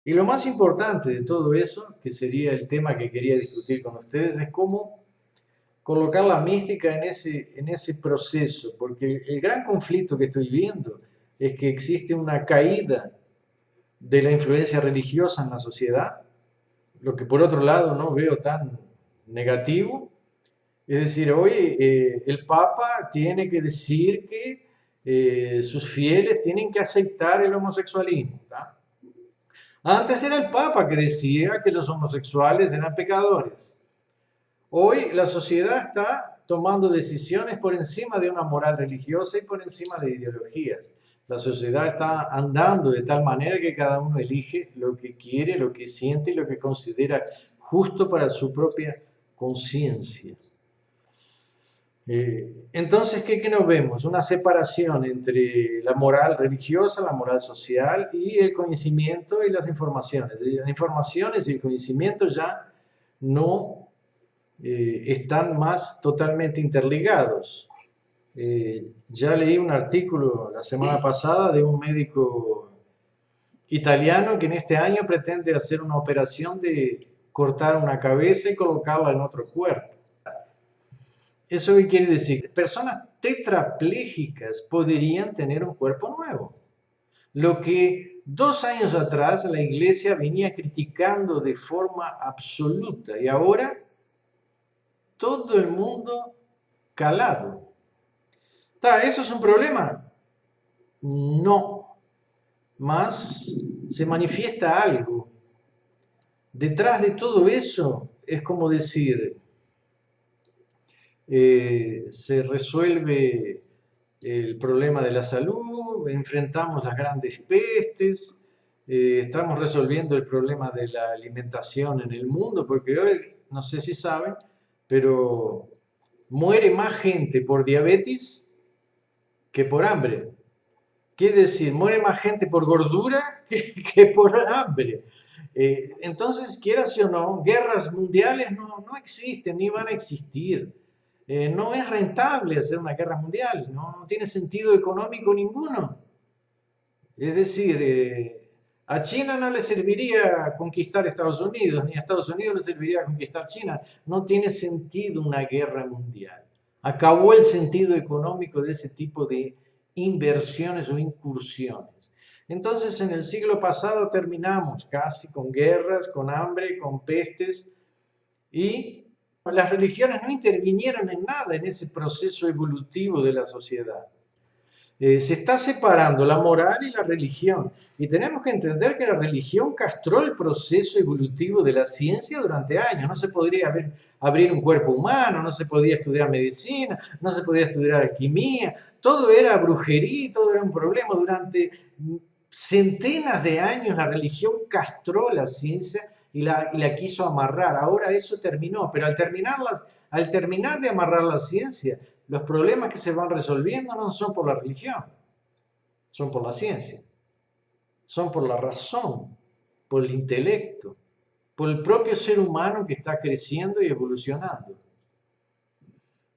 Y lo más importante de todo eso, que sería el tema que quería discutir con ustedes, es cómo colocar la mística en ese proceso, porque el gran conflicto que estoy viendo es que existe una caída de la influencia religiosa en la sociedad, lo que por otro lado no veo tan negativo. Es decir, hoy el Papa tiene que decir que sus fieles tienen que aceptar el homosexualismo. ¿Tá? Antes era el Papa que decía que los homosexuales eran pecadores. Hoy la sociedad está tomando decisiones por encima de una moral religiosa y por encima de ideologías. La sociedad está andando de tal manera que cada uno elige lo que quiere, lo que siente y lo que considera justo para su propia conciencia. Entonces, ¿qué nos vemos? Una separación entre la moral religiosa, la moral social y el conocimiento y las informaciones. Las informaciones y el conocimiento ya no están más totalmente interligados. Ya leí un artículo la semana pasada de un médico italiano que en este año pretende hacer una operación de cortar una cabeza y colocarla en otro cuerpo. ¿Eso qué quiere decir? Personas tetraplégicas podrían tener un cuerpo nuevo. Lo que 2 años atrás la iglesia venía criticando de forma absoluta y ahora todo el mundo calado. ¿Eso es un problema? No, más se manifiesta algo. Detrás de todo eso es como decir, se resuelve el problema de la salud, enfrentamos las grandes pestes, estamos resolviendo el problema de la alimentación en el mundo, porque hoy, no sé si saben, pero muere más gente por diabetes que por hambre. Quiere decir, muere más gente por gordura que por hambre. Entonces, quieras o no, guerras mundiales no existen ni van a existir. No es rentable hacer una guerra mundial, no tiene sentido económico ninguno. Es decir, a China no le serviría conquistar Estados Unidos, ni a Estados Unidos le serviría conquistar China. No tiene sentido una guerra mundial. Acabó el sentido económico de ese tipo de inversiones o incursiones. Entonces, en el siglo pasado terminamos casi con guerras, con hambre, con pestes, y las religiones no intervinieron en nada en ese proceso evolutivo de la sociedad. Se está separando la moral y la religión. Y tenemos que entender que la religión castró el proceso evolutivo de la ciencia durante años. No se podría abrir un cuerpo humano, no se podía estudiar medicina, no se podía estudiar alquimia. Todo era brujería, todo era un problema. Durante centenas de años la religión castró la ciencia y la quiso amarrar. Ahora eso terminó, pero al terminar de amarrar la ciencia, los problemas que se van resolviendo no son por la religión, son por la ciencia, son por la razón, por el intelecto, por el propio ser humano que está creciendo y evolucionando.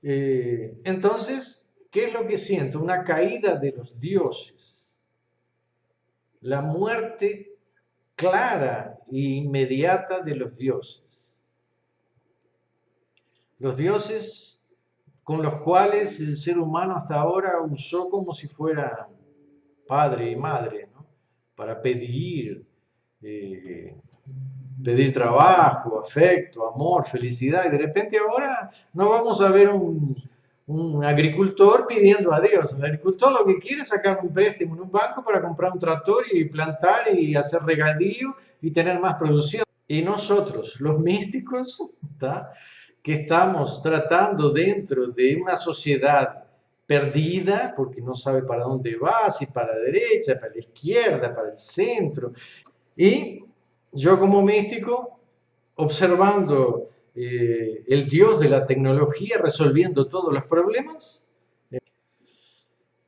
Entonces, ¿qué es lo que siento? Una caída de los dioses, la muerte clara e inmediata de los dioses. Los dioses con los cuales el ser humano hasta ahora usó como si fuera padre y madre, ¿no? Para pedir trabajo, afecto, amor, felicidad, y de repente ahora no vamos a ver un agricultor pidiendo a Dios. El agricultor lo que quiere es sacar un préstamo en un banco para comprar un tractor y plantar y hacer regadío y tener más producción. Y nosotros, los místicos, ¿tá? Que estamos tratando dentro de una sociedad perdida, porque no sabe para dónde va, si para la derecha, para la izquierda, para el centro. Y yo como místico, observando el Dios de la tecnología resolviendo todos los problemas.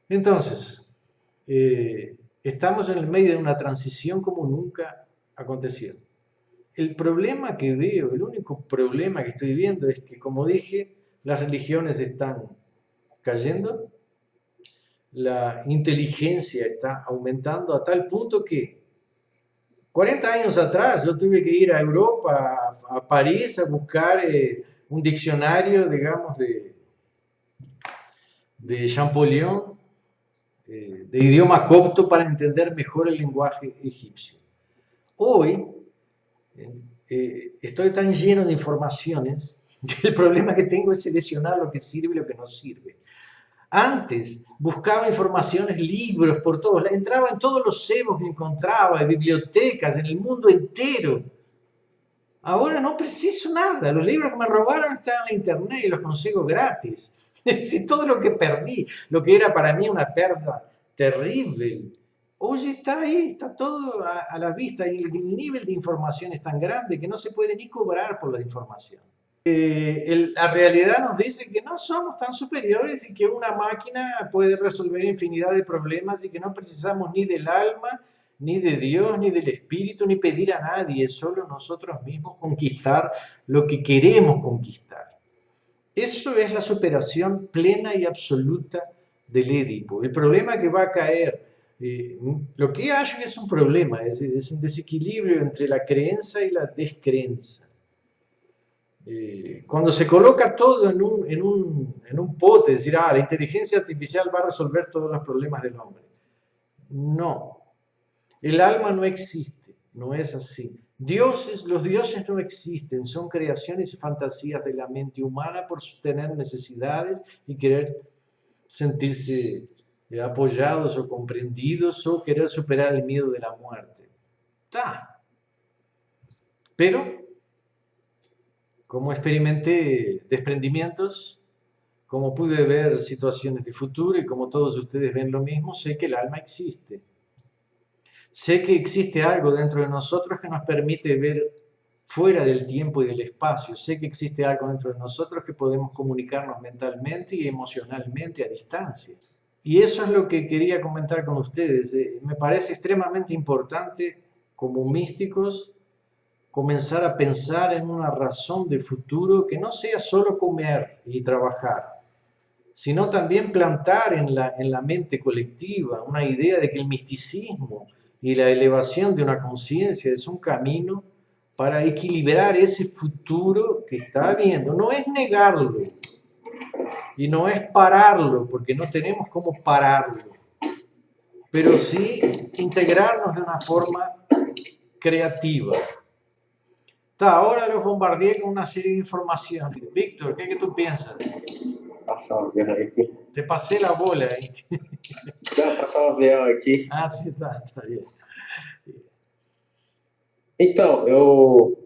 Entonces, estamos en el medio de una transición como nunca aconteció. El problema que veo, el único problema que estoy viendo es que, como dije, las religiones están cayendo, la inteligencia está aumentando a tal punto que 40 años atrás yo tuve que ir a Europa, a París, a buscar un diccionario, digamos, de Champollion, de idioma copto para entender mejor el lenguaje egipcio. Hoy estoy tan lleno de informaciones que el problema que tengo es seleccionar lo que sirve y lo que no sirve. Antes buscaba informaciones, libros por todos, entraba en todos los cebos que encontraba, en bibliotecas, en el mundo entero. Ahora no preciso nada, los libros que me robaron están en internet y los consigo gratis. Si todo lo que perdí, lo que era para mí una pérdida terrible, hoy está ahí, está todo a la vista y el nivel de información es tan grande que no se puede ni cobrar por la información. La realidad nos dice que no somos tan superiores y que una máquina puede resolver infinidad de problemas y que no precisamos ni del alma, ni de Dios, ni del Espíritu, ni pedir a nadie, solo nosotros mismos conquistar lo que queremos conquistar. Eso es la superación plena y absoluta del Édipo. El problema que va a caer, lo que hay es un problema, es un desequilibrio entre la creencia y la descreencia. Cuando se coloca todo en un pote, decir, la inteligencia artificial va a resolver todos los problemas del hombre. No, el alma no existe, no es así. Los dioses no existen, son creaciones y fantasías de la mente humana por tener necesidades y querer sentirse apoyados o comprendidos o querer superar el miedo de la muerte. Pero como experimenté desprendimientos, como pude ver situaciones de futuro y como todos ustedes ven lo mismo, sé que el alma existe. Sé que existe algo dentro de nosotros que nos permite ver fuera del tiempo y del espacio. Sé que existe algo dentro de nosotros que podemos comunicarnos mentalmente y emocionalmente a distancia. Y eso es lo que quería comentar con ustedes. Me parece extremadamente importante como místicos comenzar a pensar en una razón de futuro que no sea solo comer y trabajar, sino también plantar en la mente colectiva una idea de que el misticismo y la elevación de una conciencia es un camino para equilibrar ese futuro que está habiendo. No es negarlo y no es pararlo, porque no tenemos cómo pararlo, pero sí integrarnos de una forma creativa. Ahora los bombardeé con una serie de informaciones. Víctor, ¿qué tú piensas? Passar um avião aqui. Te pasé la bola aí. Não, passar um avião aqui. Sim, tá bien. Então, eu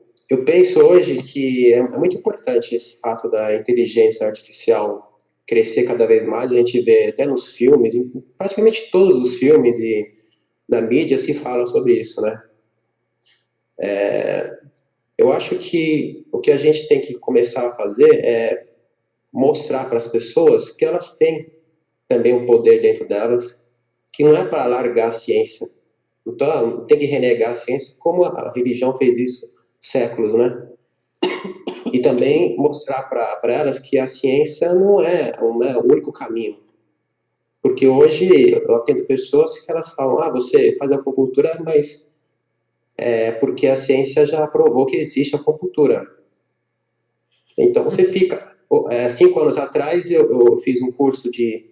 penso hoje que é muito importante esse fato da inteligência artificial crescer cada vez mais. A gente vê até nos filmes, em praticamente todos os filmes e na mídia se fala sobre isso, né? Eu acho que o que a gente tem que começar a fazer é mostrar para as pessoas que elas têm também um poder dentro delas, que não é para largar a ciência. Então, não tem que renegar a ciência, como a religião fez isso séculos, né? E também mostrar para elas que a ciência não é o único caminho. Porque hoje eu atendo pessoas que elas falam, você faz acupuntura, mas porque a ciência já provou que existe acupuntura. Então você fica... 5 anos atrás eu fiz um curso de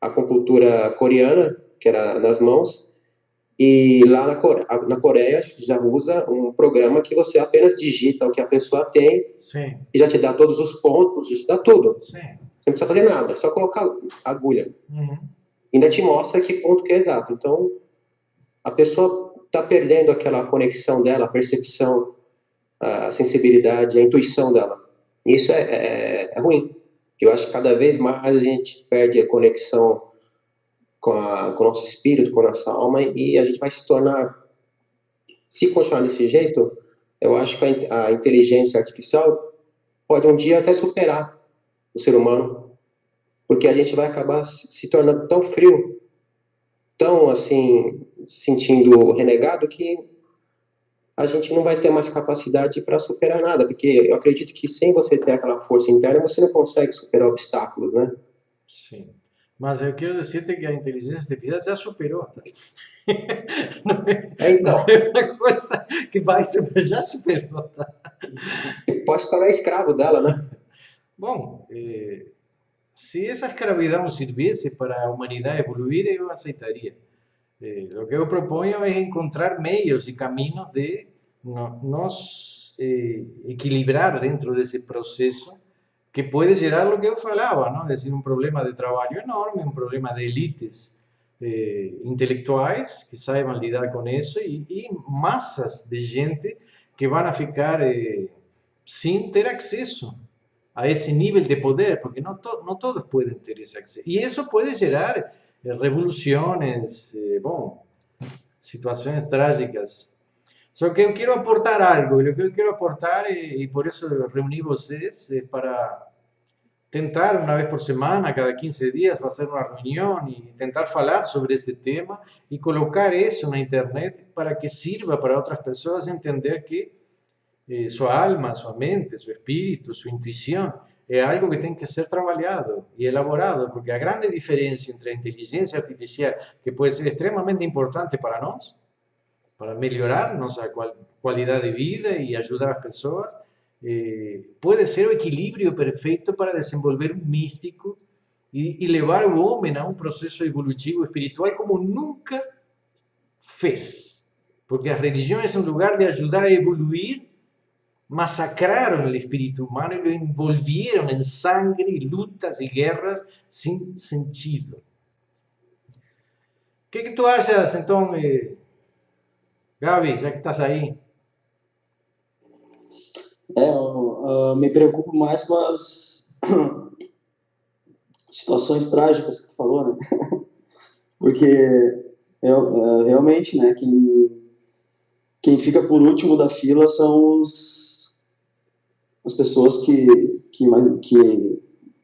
acupuntura coreana, que era nas mãos, e lá na Coreia já usa um programa que você apenas digita o que a pessoa tem. Sim. E já te dá todos os pontos, já te dá tudo. Sim. Você não precisa fazer nada, é só colocar a agulha. Uhum. Ainda te mostra que ponto que é exato. Então, a pessoa está perdendo aquela conexão dela, a percepção, a sensibilidade, a intuição dela. Isso é ruim. Eu acho que cada vez mais a gente perde a conexão com o nosso espírito, com a nossa alma, e a gente vai se tornar... Se continuar desse jeito, eu acho que a inteligência artificial pode um dia até superar o ser humano, porque a gente vai acabar se tornando tão frio, tão, assim, se sentindo renegado, que a gente não vai ter mais capacidade para superar nada, porque eu acredito que sem você ter aquela força interna, você não consegue superar obstáculos, né? Sim. Mas eu quero dizer-te que a inteligência artificial já superou. Tá? Não Então, é uma coisa que vai superar, já superou. Tá? pode se tornar escravo dela, né? Bom, se essa escravidão servisse para a humanidade evoluir, eu aceitaria. Lo que yo propongo es encontrar medios y caminos de nos equilibrar dentro de ese proceso que puede gerar lo que yo falaba, ¿no? Es decir, un problema de trabajo enorme, un problema de élites intelectuales que saiban lidar con eso y masas de gente que van a ficar sin ter acceso a ese nivel de poder, porque no todos pueden tener ese acceso. Y eso puede generar revoluciones, situaciones trágicas. Só que eu quero aportar algo, lo que eu quero aportar, e por isso reuni vocês, para tentar uma vez por semana, cada 15 dias, fazer uma reunião e tentar falar sobre esse tema e colocar isso na internet para que sirva para outras pessoas entender que sua alma, sua mente, seu espírito, sua intuição é algo que tem que ser trabalhado e elaborado, porque a grande diferença entre a inteligência artificial, que pode ser extremamente importante para nós, para melhorar nossa qualidade de vida e ajudar as pessoas, pode ser o equilíbrio perfeito para desenvolver um místico e levar o homem a um processo evolutivo espiritual como nunca fez. Porque as religiões são um lugar de ajudar a evoluir, masacraron el espíritu humano y lo envolvieron en sangre y lutas y guerras sin sentido. ¿Qué que tú achas, entonces, Gabi, já que estás aí? Eu me preocupo mais com as situações trágicas que tu falou, né? Porque realmente, né, quem fica por último da fila são as pessoas que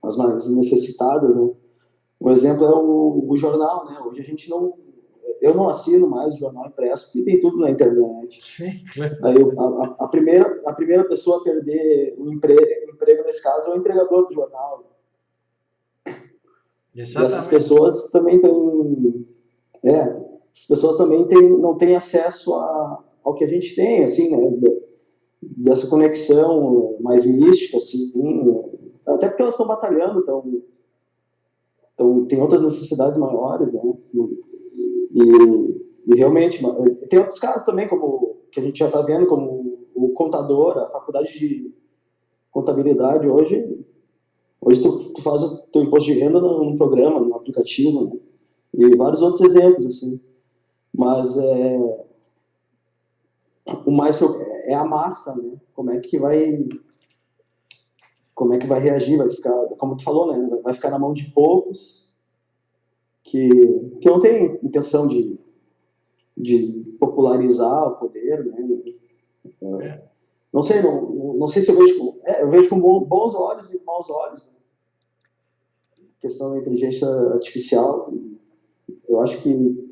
as mais necessitadas, né? Um exemplo é o jornal, né? Hoje a gente não, eu não assino mais o jornal impresso porque tem tudo na internet. Sim, claro. Aí a primeira pessoa a perder o emprego nesse caso é o entregador do jornal. Exatamente. E essas pessoas também as pessoas também não têm acesso ao que a gente tem, assim, né? Dessa conexão mais mística, assim, até porque elas estão batalhando, então tem outras necessidades maiores, né? E realmente, tem outros casos também, como que a gente já está vendo, como o contador, a faculdade de contabilidade hoje tu faz o teu imposto de renda num programa, num aplicativo, né? E vários outros exemplos, assim. Mas o mais é a massa, né? Como é que vai reagir? Vai ficar, como tu falou, né? Vai ficar na mão de poucos que não tem intenção de popularizar o poder, né? Não sei se eu vejo com bons olhos e maus olhos, né? A questão da inteligência artificial, eu acho que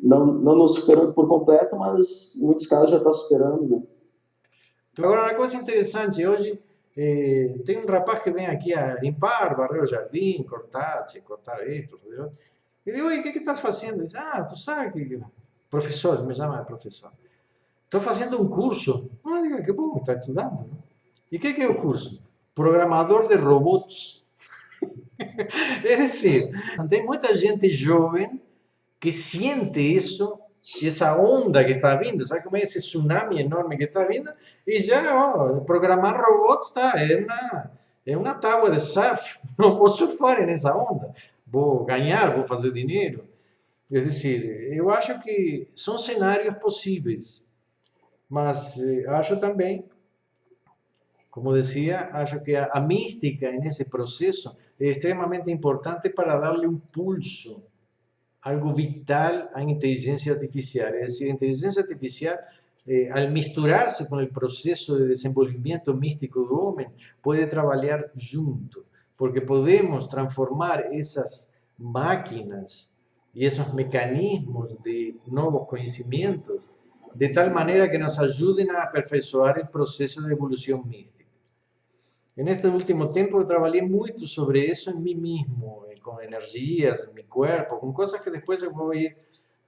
não nos superou por completo, mas em muitos casos já está superando, né? Agora, uma coisa interessante, hoje tem um rapaz que vem aqui a limpar, varrer o jardim, cortar isto, e digo, oi, o que estás fazendo? Diz, tu sabe que... Professor, me chama de professor. Estou fazendo um curso. Digo, que bom, está estudando. Né? E o que é o curso? Programador de robots. É decir, tem muita gente jovem que siente isso, essa onda que está vindo, sabe como é esse tsunami enorme que está vindo, e já, programar robots é uma tábua de surf, não vou surfar nessa onda, vou ganhar, vou fazer dinheiro. É decir, eu acho que são cenários possíveis, mas acho também, como decía, acho que a mística en ese proceso es extremadamente importante para darle un pulso, algo vital a inteligencia artificial. Es decir, a inteligencia artificial, al misturarse con el proceso de desenvolvimiento místico do homem, puede trabalhar junto, porque podemos transformar esas máquinas y esos mecanismos de nuevos conocimientos de tal manera que nos ayuden a aperfeiçoar el proceso de evolución mística. En este último tiempo trabajé mucho sobre eso en mí mismo, con energías, en mi cuerpo, con cosas que después yo voy a ir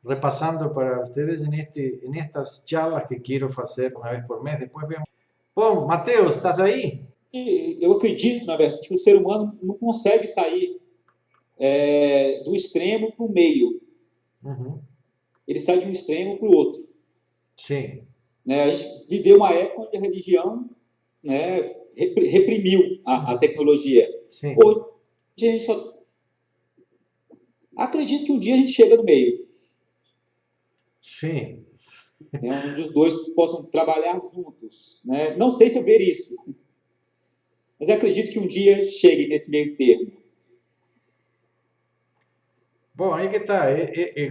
repasando para ustedes en estas charlas que quiero hacer una vez por mes. Después vemos. Bom, Mateus, ¿estás ahí? E eu acredito, na verdade, que o ser humano não consegue sair do extremo para o meio. Uhum. Ele sai de um extremo para o outro. Sim. Né? A gente viveu uma época onde a religião, né, reprimiu a tecnologia. Sim. Hoje a gente só acredita que um dia a gente chega no meio. Sim. Né, onde os dois possam trabalhar juntos. Né? Não sei se eu ver isso, mas acredito que um dia chegue nesse meio termo. Bom, aí que está.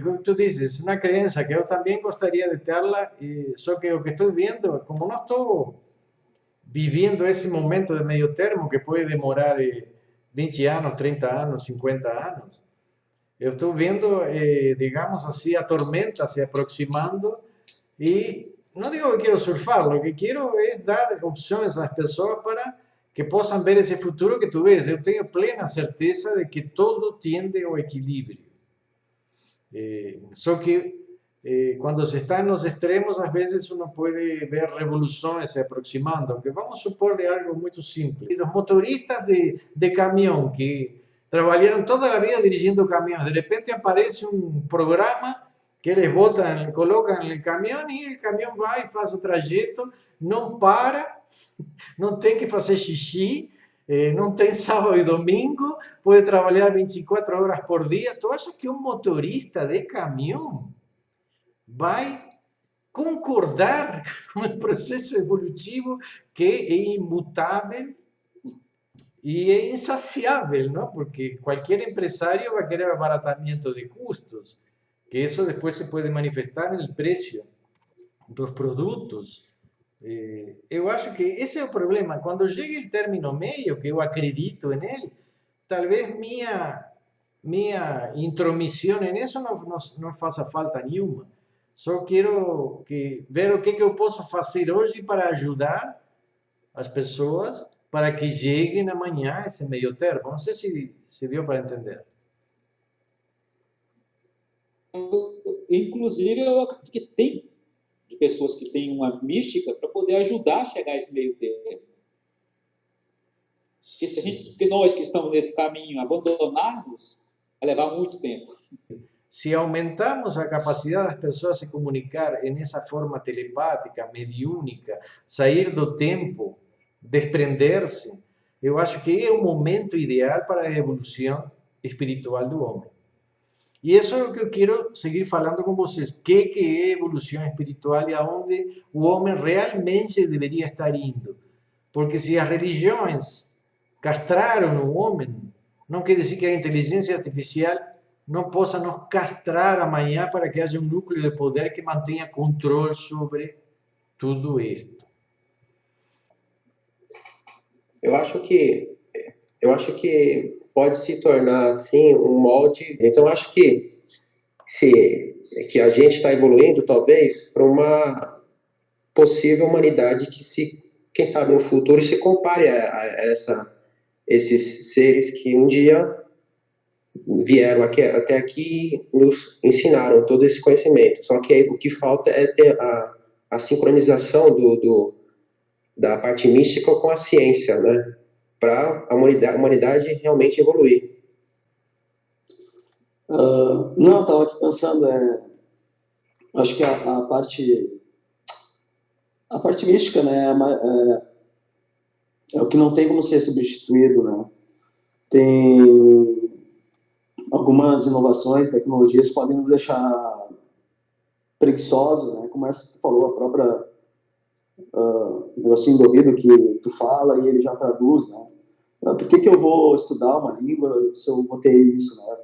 Como tú dices, una creencia que yo también gustaría de tenerla, solo que lo que estoy viendo, como no estoy viviendo ese momento de medio termo que puede demorar 20 años, 30 años, 50 años, yo estoy viendo, digamos así, a tormenta se aproximando y no digo que quiero surfar, lo que quiero es dar opciones a las personas para que puedan ver ese futuro que tú ves. Yo tengo plena certeza de que todo tiende al equilibrio. Só que cuando se está en los extremos, a veces uno puede ver revoluciones se aproximando, que vamos a supor de algo muy simple. Los motoristas de camión que trabajaron toda la vida dirigiendo camiones, de repente aparece un programa que les botan, colocan en el camión y el camión va y hace su trayecto, no para, não tem que fazer xixi, não tem sábado e domingo, pode trabalhar 24 horas por dia. Tu acha que um motorista de caminhão vai concordar com o processo evolutivo que é imutável e é insaciável, não? Porque qualquer empresário vai querer abaratamento de custos, que isso depois se pode manifestar no preço dos produtos. Eu acho que esse é o problema. Quando chega o término meio, que eu acredito nele, talvez minha intromissão nisso não faça falta nenhuma. Só quero ver o que eu posso fazer hoje para ajudar as pessoas para que cheguem amanhã a esse meio termo. Não sei se deu para entender. Inclusive, eu acredito que tem de pessoas que têm uma mística para poder ajudar a chegar a esse meio termo. Porque nós que estamos nesse caminho abandonarmos, vai levar muito tempo. Se aumentamos a capacidade das pessoas se comunicar nessa forma telepática, mediúnica, sair do tempo, desprender-se, eu acho que é o momento ideal para a evolução espiritual do homem. E isso é o que eu quero seguir falando com vocês. O que é evolução espiritual e aonde o homem realmente deveria estar indo? Porque se as religiões castraram o homem, não quer dizer que a inteligência artificial não possa nos castrar amanhã para que haja um núcleo de poder que mantenha controle sobre tudo isto. Eu acho que pode se tornar assim um molde. Então acho que a gente está evoluindo talvez para uma possível humanidade que quem sabe no futuro se compare a esses seres que um dia vieram até aqui e nos ensinaram todo esse conhecimento. Só que aí o que falta é ter a sincronização da parte mística com a ciência, né? Para a humanidade realmente evoluir. Não, estava aqui pensando, acho que a parte mística, né, é o que não tem como ser substituído, né? Tem algumas inovações, tecnologias que podem nos deixar preguiçosos, né? Como essa que tu falou, a própria negocinho do ouvido que tu fala e ele já traduz, né? Por que eu vou estudar uma língua se eu vou ter isso, né?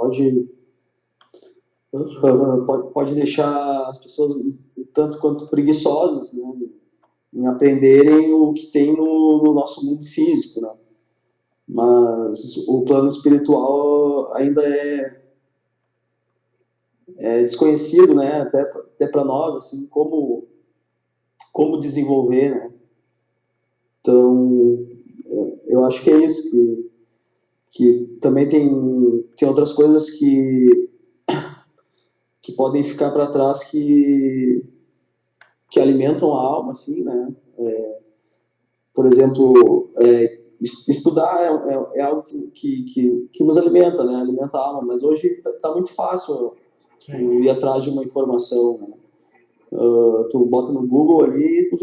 Pode deixar as pessoas tanto quanto preguiçosas, né, em aprenderem o que tem no nosso mundo físico, né? Mas o plano espiritual ainda é desconhecido, né? Até para nós, assim, como desenvolver, né? Então, eu acho que é isso, que também tem outras coisas que podem ficar para trás que alimentam a alma, assim, né? Por exemplo, estudar é algo que nos alimenta, né? Alimenta a alma, mas hoje tá muito fácil tu ir atrás de uma informação, né? Tu bota no Google ali e tu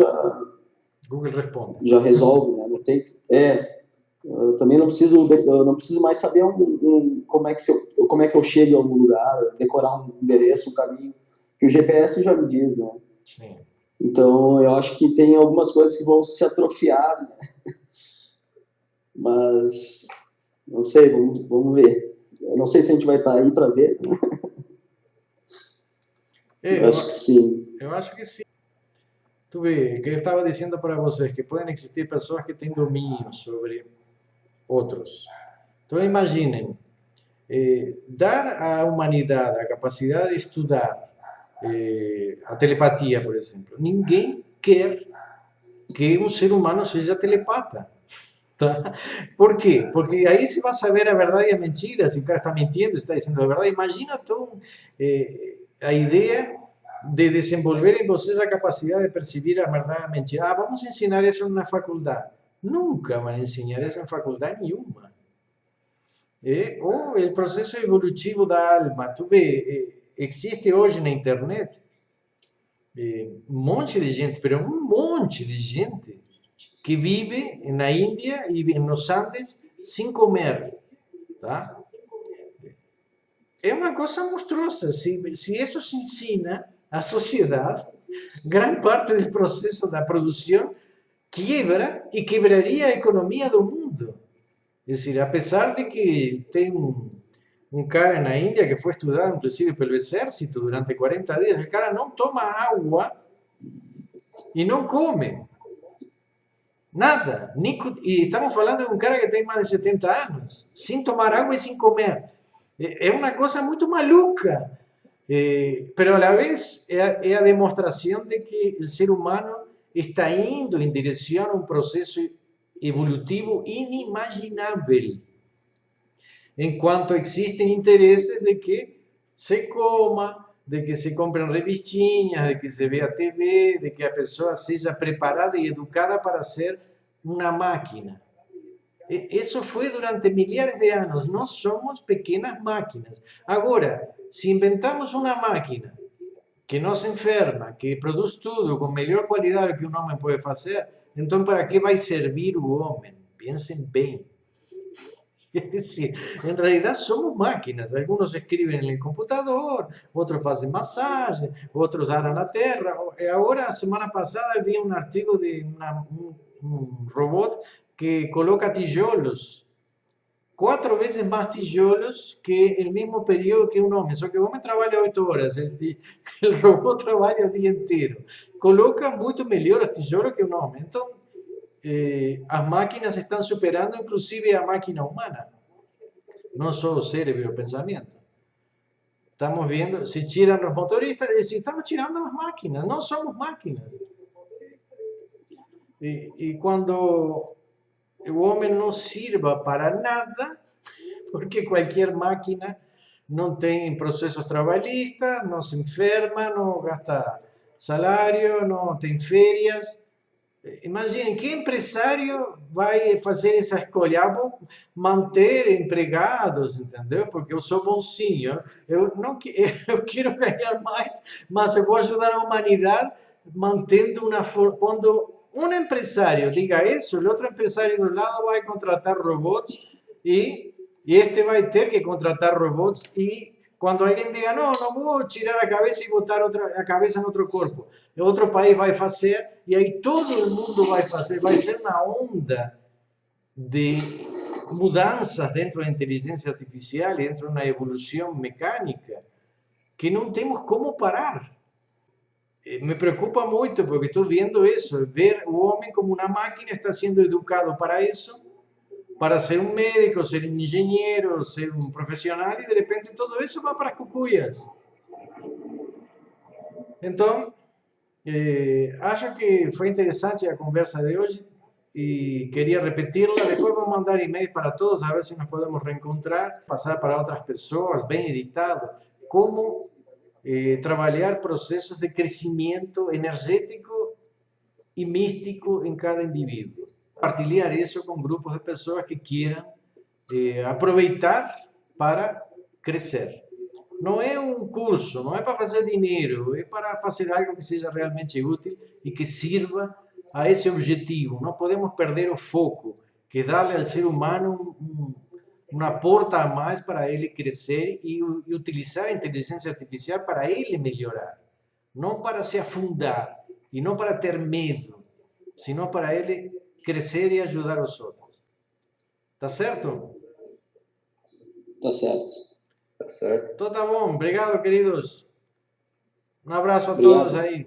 Google responde. já resolve, né? Não tem, eu também não preciso mais saber como é que eu chego a algum lugar, decorar um endereço, um caminho, que o GPS já me diz, né? Sim. Então, eu acho que tem algumas coisas que vão se atrofiar, né? Mas, não sei, vamos ver. Eu não sei se a gente vai estar aí para ver. Né? Eu acho que sim. Eu acho que sim. Tu vê, que eu estava dizendo para vocês que podem existir pessoas que têm domínio sobre outros. Então, imaginem, dar à humanidade a capacidade de estudar a telepatia, por exemplo. Ninguém quer que um ser humano seja telepata. Tá? Por quê? Porque aí se vai saber a verdade e a mentira, se o cara está mentindo, está dizendo a verdade. Imagina então, a ideia de desenvolver em vocês a capacidade de perceber a verdade e a mentira. Vamos ensinar isso na faculdade. Nunca vai ensinar isso em faculdade nenhuma. Ou o processo evolutivo da alma. Tu vê, existe hoje na internet um monte de gente, mas um monte de gente que vive na Índia e nos Andes sem comer, tá? É uma coisa monstruosa. Se isso se ensina à sociedade, grande parte do processo da produção quiebra e quebraria a economia do mundo. É decir, apesar de que tem um cara na Índia que foi estudado, inclusive, pelo exército durante 40 dias, o cara não toma água e não come. Nada. E estamos falando de um cara que tem mais de 70 anos, sem tomar água e sem comer. É uma coisa muito maluca. Pero a la vez é a demonstração de que o ser humano está indo em direção a um processo evolutivo inimaginável. Enquanto existem interesses de que se coma, de que se comprem revistinhas, de que se veja TV, de que a pessoa seja preparada e educada para ser uma máquina. Isso foi durante milhares de anos. Nós somos pequenas máquinas. Agora, se inventamos uma máquina que nos enferma, que produz tudo com melhor qualidade que um homem pode fazer, então para que vai servir o homem? Pensem bem. Es decir, en realidad somos máquinas. Algunos escriben en el computador, otros hacen masaje, otros aran la tierra. Ahora, semana pasada, vi un artículo de un robot que coloca tijolos, 4 veces más tijolos que el mismo periodo que un hombre. Só que o homem trabalha 8 horas, el robot trabalha o dia inteiro. Coloca muito melhor os tijolos que um homem. Então, as máquinas estão superando inclusive a máquina humana, não só o cérebro e o pensamento. Estamos vendo, se tiram os motoristas, estamos tirando as máquinas, não somos máquinas. E quando o homem não sirva para nada, porque qualquer máquina não tem processos trabalhistas, não se enferma, não gasta salário, não tem férias. Imaginem, que empresário vai fazer essa escolha? Vou manter empregados, entendeu? Porque eu sou bonzinho. Eu quero ganhar mais, mas eu vou ajudar a humanidade mantendo uma forma. Quando um empresário diga isso, o outro empresário do lado vai contratar robots e este vai ter que contratar robots e quando alguém diga, não vou tirar a cabeça e botar a cabeça em outro corpo, outro país vai fazer, e aí todo mundo vai fazer, vai ser uma onda de mudanças dentro da inteligência artificial, dentro de uma evolução mecânica, que não temos como parar. Me preocupa muito, porque estou vendo isso, ver o homem como uma máquina, está sendo educado para isso, para ser um médico, ser um engenheiro, ser um profissional, e de repente todo isso vai para as cucuias. Então, acho que foi interessante a conversa de hoje. y quería repetirla. Después vamos a mandar email para todos, a ver si nos podemos reencontrar, pasar para otras personas, bien editado. Cómo trabajar procesos de crecimiento energético y místico en cada individuo. Compartilhar eso con grupos de personas que quieran aproveitar para crescer. Não é um curso, não é para fazer dinheiro, é para fazer algo que seja realmente útil e que sirva a esse objetivo. Não podemos perder o foco, que é dar ao ser humano uma porta a mais para ele crescer e utilizar a inteligência artificial para ele melhorar. Não para se afundar e não para ter medo, sino para ele crescer e ajudar os outros. Tá certo? Tá certo. Tá certo? Então tá bom. Obrigado, queridos. Um abraço a Obrigado. todos aí.